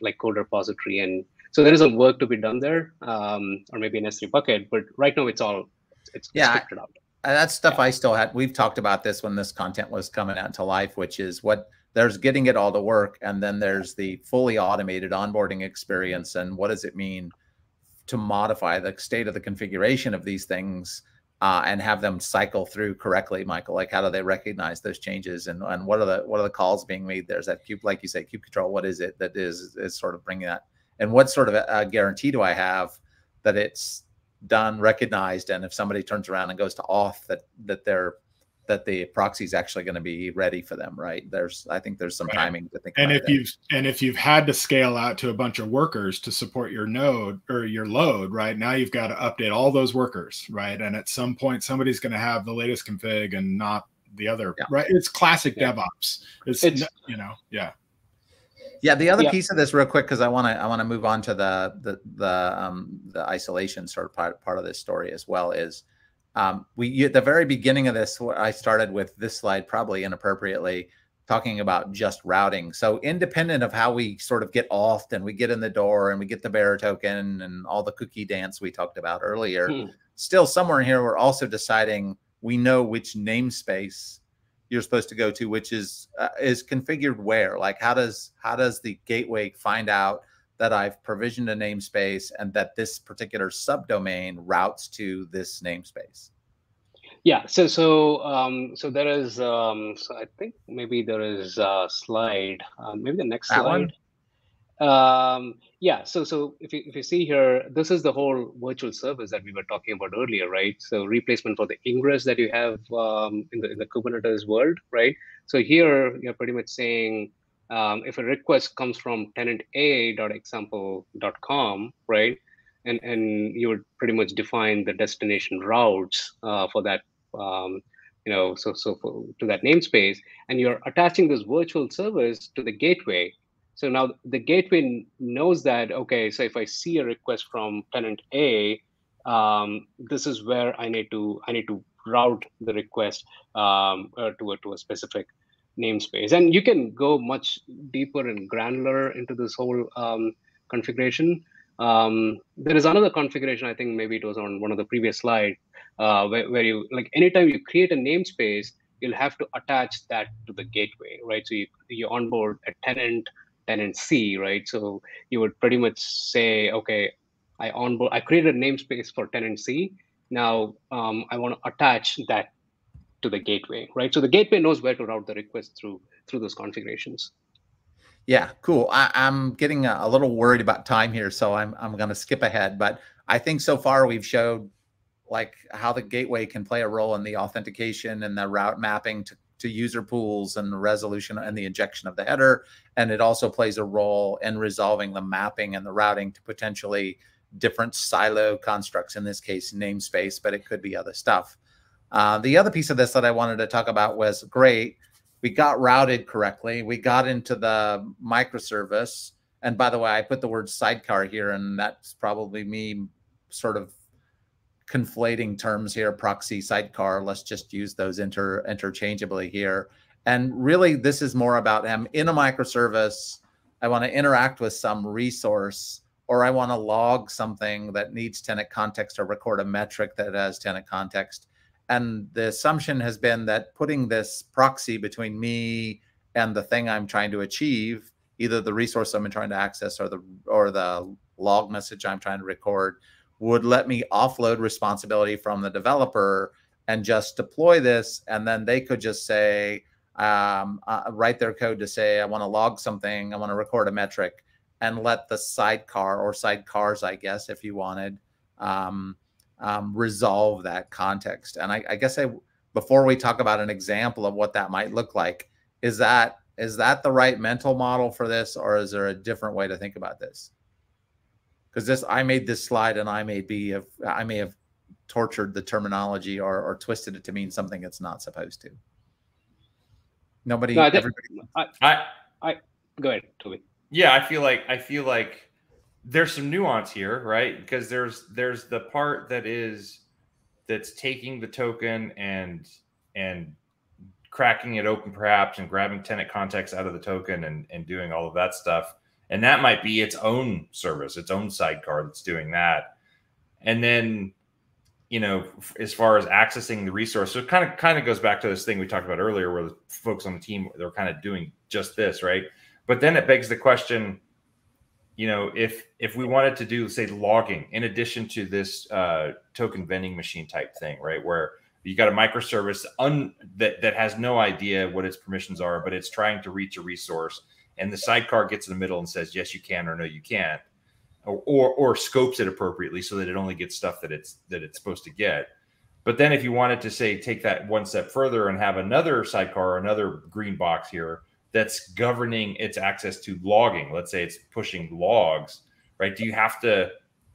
like code repository, and so there is some work to be done there, or maybe an S3 bucket. But right now it's scripted out. That's stuff I still had. We've talked about this when this content was coming out into life, which is there's getting it all to work, and then there's the fully automated onboarding experience, and what does it mean to modify the state of the configuration of these things and have them cycle through correctly, Michael? Like, how do they recognize those changes, and what are the calls being made? There's that like you say, kubectl. What is it that is sort of bringing that, and what sort of a guarantee do I have that it's done, recognized, and if somebody turns around and goes to auth, that the proxy is actually going to be ready for them, right? I think there's some timing to think about. And if you've had to scale out to a bunch of workers to support your node or your load, right, now you've got to update all those workers, right? And at some point, somebody's going to have the latest config and not the other, right? It's classic DevOps. Yeah, the other piece of this, real quick, because I want to move on to the isolation sort of part of this story as well, is at the very beginning of this, I started with this slide probably inappropriately, talking about just routing. So independent of how we sort of get authed and we get in the door and we get the bearer token and all the cookie dance we talked about earlier, still somewhere in here we're also deciding we know which namespace you're supposed to go to, which is configured where. Like, how does the gateway find out that I've provisioned a namespace and that this particular subdomain routes to this namespace? Yeah, so there is so I think maybe there is a slide, maybe the next slide. Yeah, so if you see here, this is the whole virtual service that we were talking about earlier, right? So replacement for the Ingress that you have in the Kubernetes world, right? So here you're pretty much saying if a request comes from tenant a.example.com, right? And you would pretty much define the destination routes for that, to that namespace, and you're attaching this virtual service to the gateway. So now the gateway knows that, okay, so if I see a request from tenant A, this is where I need to route the request to a specific namespace. And you can go much deeper and granular into this whole configuration. There is another configuration, I think maybe it was on one of the previous slides, where you, like, anytime you create a namespace, you'll have to attach that to the gateway, right? So you onboard a tenant C, right? So you would pretty much say, okay, I created a namespace for tenant C. Now I want to attach that to the gateway, right? So the gateway knows where to route the request through those configurations. Yeah, cool. I'm getting a little worried about time here, so I'm going to skip ahead. But I think so far we've showed like how the gateway can play a role in the authentication and the route mapping to user pools and the resolution and the injection of the header. And it also plays a role in resolving the mapping and the routing to potentially different silo constructs, in this case, namespace, but it could be other stuff. The other piece of this that I wanted to talk about was, great, we got routed correctly. We got into the microservice. And by the way, I put the word sidecar here, and that's probably me sort of conflating terms here, proxy, sidecar. Let's just use those interchangeably here. And really, this is more about in a microservice, I want to interact with some resource, or I want to log something that needs tenant context or record a metric that has tenant context. And the assumption has been that putting this proxy between me and the thing I'm trying to achieve, either the resource I'm trying to access or the log message I'm trying to record, would let me offload responsibility from the developer and just deploy this. And then they could just say, write their code to say, I want to log something, I want to record a metric, and let the sidecar, or sidecars, I guess, if you wanted, resolve that context. And I guess before we talk about an example of what that might look like, is that the right mental model for this, or is there a different way to think about this? Because I made this slide, and I may have tortured the terminology or twisted it to mean something it's not supposed to. Nobody. No, I go ahead, Toby. Yeah, I feel like there's some nuance here, right? Because there's the part that's taking the token and cracking it open perhaps, and grabbing tenant context out of the token and doing all of that stuff. And that might be its own service, its own sidecar that's doing that. And then, as far as accessing the resource, so it kind of goes back to this thing we talked about earlier, where the folks on the team, they're kind of doing just this, right? But then it begs the question, if we wanted to do, say, logging in addition to this token vending machine type thing, right, where you got a microservice that has no idea what its permissions are, but it's trying to reach a resource, and the sidecar gets in the middle and says, yes, you can, or no, you can't, or scopes it appropriately so that it only gets stuff that it's supposed to get. But then if you wanted to, say, take that one step further and have another sidecar or another green box here that's governing its access to logging, let's say it's pushing logs, right? Do you have to,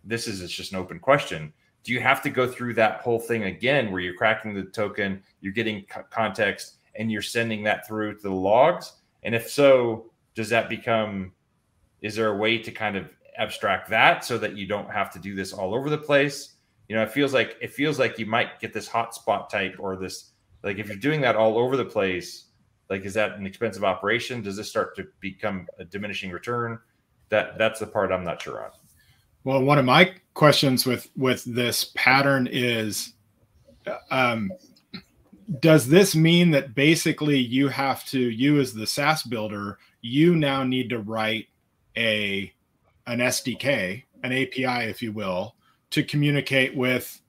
it's just an open question, do you have to go through that whole thing again, where you're cracking the token, you're getting context, and you're sending that through to the logs? And if so, is there a way to kind of abstract that so that you don't have to do this all over the place? It feels like you might get this hotspot type, or this, like, if you're doing that all over the place, like, is that an expensive operation? Does this start to become a diminishing return? That's the part I'm not sure on. Well, one of my questions with this pattern is, does this mean that basically you as the SaaS builder, you now need to write an SDK, an API, if you will, to communicate with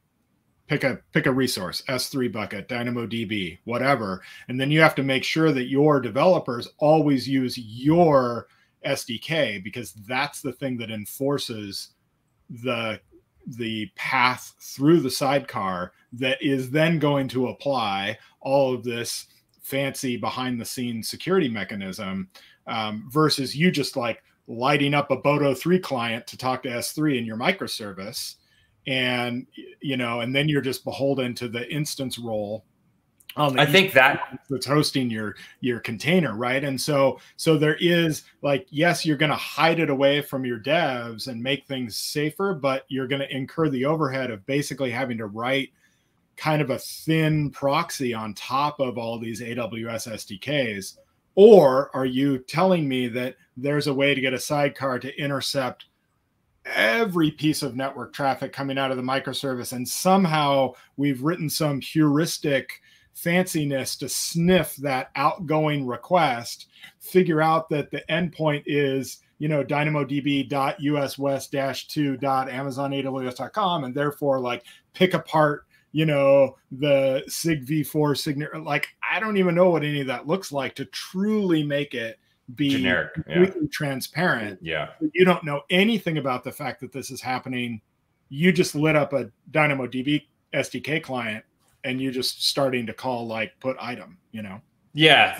pick a resource, S3 bucket, DynamoDB, whatever. And then you have to make sure that your developers always use your SDK, because that's the thing that enforces the path through the sidecar that is then going to apply all of this fancy behind the scenes security mechanism, versus you just like lighting up a Boto 3 client to talk to S3 in your microservice. And, you know, and then you're just beholden to the instance role on the, I think that's hosting your container, right? And so there is like, yes, you're going to hide it away from your devs and make things safer, but you're going to incur the overhead of basically having to write kind of a thin proxy on top of all these AWS SDKs. Or are you telling me that there's a way to get a sidecar to intercept every piece of network traffic coming out of the microservice, and somehow we've written some heuristic fanciness to sniff that outgoing request, figure out that the endpoint is, you know, dynamodb.uswest-2.amazonaws.com, and therefore like pick apart, you know, the SIG v4 signature. Like, I don't even know what any of that looks like to truly make it be generic, completely transparent. Yeah. You don't know anything about the fact that this is happening. You just lit up a DynamoDB SDK client and you just starting to call like put item, you know? Yeah,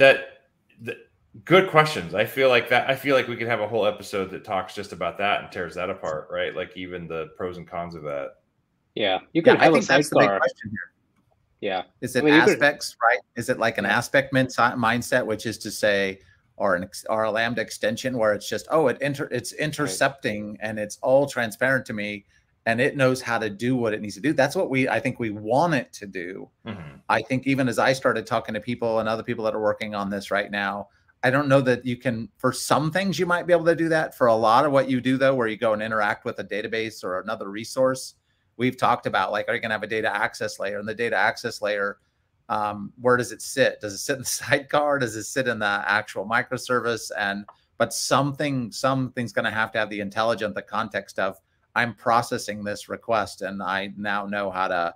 good questions. I feel like we could have a whole episode that talks just about that and tears that apart, right? Like even the pros and cons of that. Yeah, you can have I think that's the big question here. Yeah. Is it aspects, right? Is it like an aspect mindset, which is to say, or a Lambda extension where it's just, oh, it's intercepting and it's all transparent to me and it knows how to do what it needs to do. That's what I think we want it to do. Mm-hmm. I think even as I started talking to people and other people that are working on this right now, I don't know that you can, for some things you might be able to do that. For a lot of what you do though, where you go and interact with a database or another resource, we've talked about like, are you going to have a data access layer? And the data access layer, where does it sit? Does it sit in the sidecar? Does it sit in the actual microservice? But something's going to have the intelligence, the context of, I'm processing this request and I now know how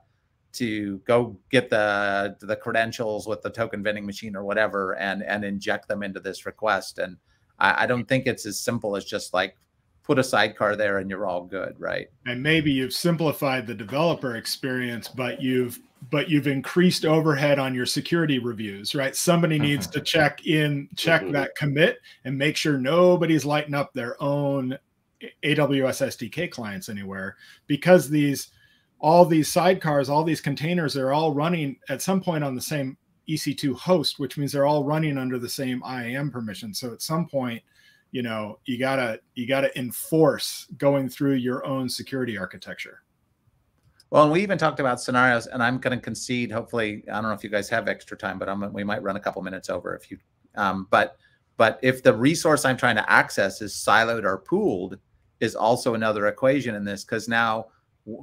to go get the credentials with the token vending machine or whatever and inject them into this request. And I don't think it's as simple as just like put a sidecar there and you're all good, right? And maybe you've simplified the developer experience, but you've increased overhead on your security reviews, right? Somebody needs to check that commit and make sure nobody's lighting up their own AWS SDK clients anywhere, because all these sidecars, all these containers, they're all running at some point on the same EC2 host, which means they're all running under the same IAM permission. So at some point, you know, you gotta enforce going through your own security architecture. Well, and we even talked about scenarios, and I'm going to concede, hopefully, I don't know if you guys have extra time, but we might run a couple minutes over if you, but if the resource I'm trying to access is siloed or pooled is also another equation in this, because now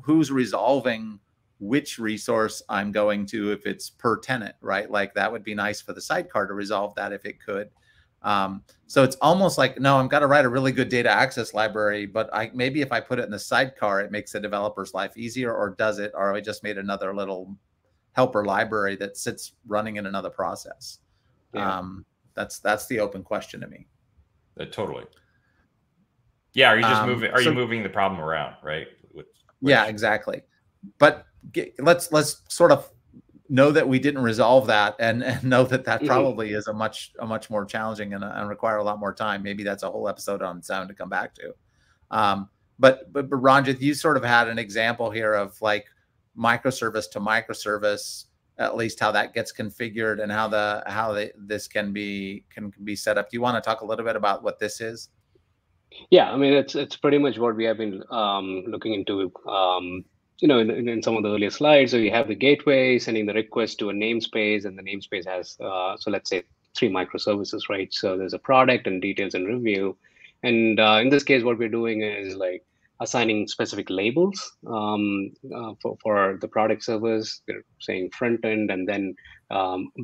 who's resolving which resource I'm going to if it's per tenant, right? Like that would be nice for the sidecar to resolve that if it could. So it's almost like, no, I've got to write a really good data access library, but maybe if I put it in the sidecar, it makes the developer's life easier, or does it? Or I just made another little helper library that sits running in another process. Yeah. That's the open question to me. Totally. Yeah. Are you just moving? Are you moving the problem around, right? Yeah, exactly. But let's sort of know that we didn't resolve that, and know that probably is a much more challenging and require a lot more time. Maybe that's a whole episode on its own to come back to. But Ranjith, you sort of had an example here of like microservice to microservice, at least how that gets configured and how this can be set up. Do you want to talk a little bit about what this is? Yeah, I mean, it's pretty much what we have been looking into. You know, in some of the earlier slides, so you have the gateway sending the request to a namespace, and the namespace has, so let's say 3 microservices, right? So there's a product and details and review. And in this case, what we're doing is like assigning specific labels for the product service. We're saying front end and then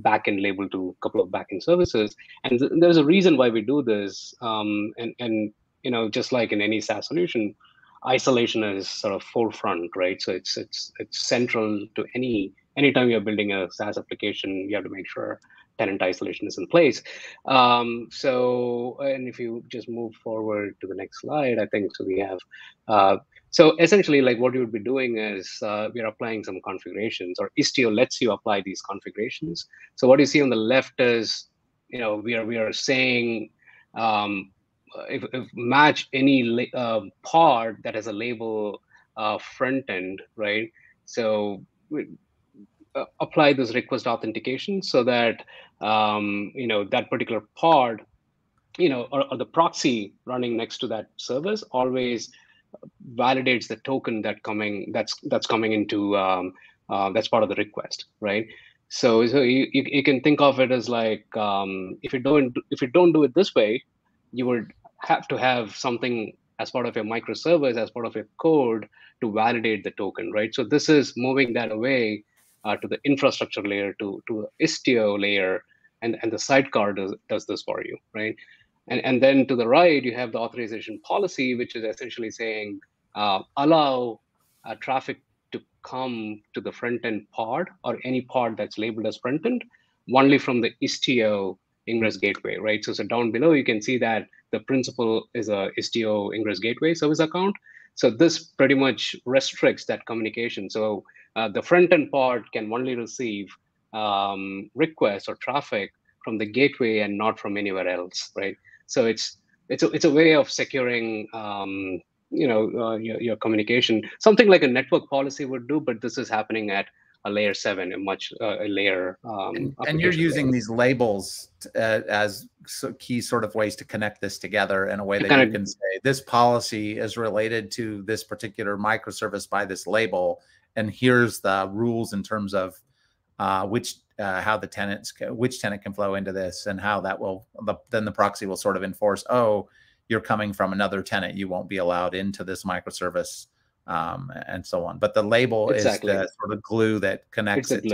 back end label to a couple of back end services. And there's a reason why we do this. And you know, just like in any SaaS solution, isolation is sort of forefront, right? So it's central to anytime you're building a SaaS application, you have to make sure tenant isolation is in place. So, and if you just move forward to the next slide, I think so we have, so essentially like what you would be doing is we're applying some configurations, or Istio lets you apply these configurations. So what you see on the left is, we are saying, if match any pod that has a label front end, right? So apply this request authentication so that that particular pod, or the proxy running next to that service always validates the token that's coming into that's part of the request, right? So you can think of it as like, if you don't do it this way, you would have to have something as part of your microservice, as part of your code to validate the token, right? So this is moving that away to the infrastructure layer, to Istio layer, and the sidecar does this for you, right? And then to the right, you have the authorization policy, which is essentially saying allow traffic to come to the front end pod, or any pod that's labeled as front end, only from the Istio Ingress gateway, right? So down below, you can see that the principal is a Istio Ingress gateway service account. So this pretty much restricts that communication. So the front end pod can only receive requests or traffic from the gateway and not from anywhere else, right? So it's a way of securing your communication, something like a network policy would do, but this is happening at a layer 7, a layer. And you're using these labels as key sort of ways to connect this together in a way that you can say this policy is related to this particular microservice by this label, and here's the rules in terms of which tenant can flow into this, and how that will then the proxy will sort of enforce, oh, you're coming from another tenant, you won't be allowed into this microservice, and so on. But the label is the sort of glue that connects it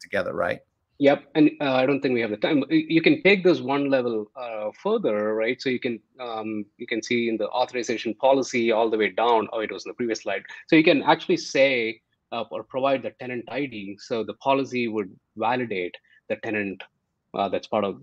together, right? Yep. And I don't think we have the time. You can take this one level further, right? So you can see in the authorization policy all the way down. Oh, it was in the previous slide. So you can actually say or provide the tenant ID. So the policy would validate the tenant that's part of.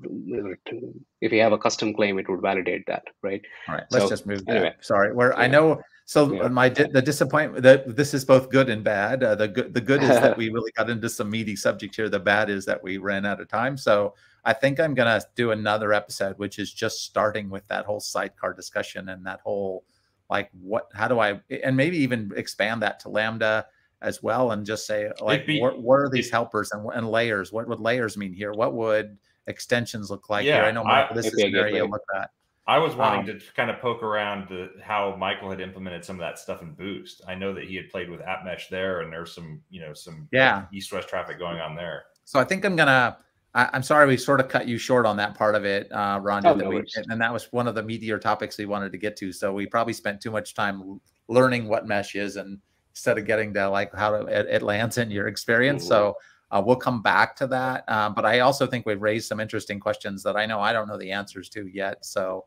If you have a custom claim, it would validate that, right? All right. Let's just move anyway. Sorry. I know. So the disappointment that this is both good and bad. The good is that we really got into some meaty subject here. The bad is that we ran out of time. So I think I'm going to do another episode, which is just starting with that whole sidecar discussion and that whole, like, how do I, and maybe even expand that to Lambda as well, and just say, like, what are these helpers and layers? What would layers mean here? What would extensions look like here? I know this is an area to look at. I was wanting to kind of poke around how Michael had implemented some of that stuff in Boost. I know that he had played with app mesh there, and there's some east-west traffic going on there. So I think I'm sorry we sort of cut you short on that part of it, Rhonda. And that was one of the meatier topics we wanted to get to. So we probably spent too much time learning what mesh is, and instead of getting to like how it lands in your experience. Ooh. So we'll come back to that. But I also think we've raised some interesting questions that I know I don't know the answers to yet. So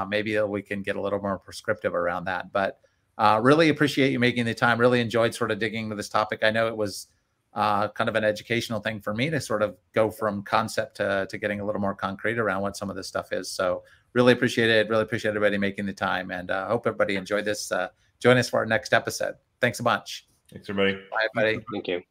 maybe we can get a little more prescriptive around that. But really appreciate you making the time. Really enjoyed sort of digging into this topic. I know it was kind of an educational thing for me to sort of go from concept to getting a little more concrete around what some of this stuff is. So really appreciate it. Really appreciate everybody making the time, and hope everybody enjoyed this. Join us for our next episode. Thanks a bunch. Thanks, everybody. Bye, everybody. Thank you.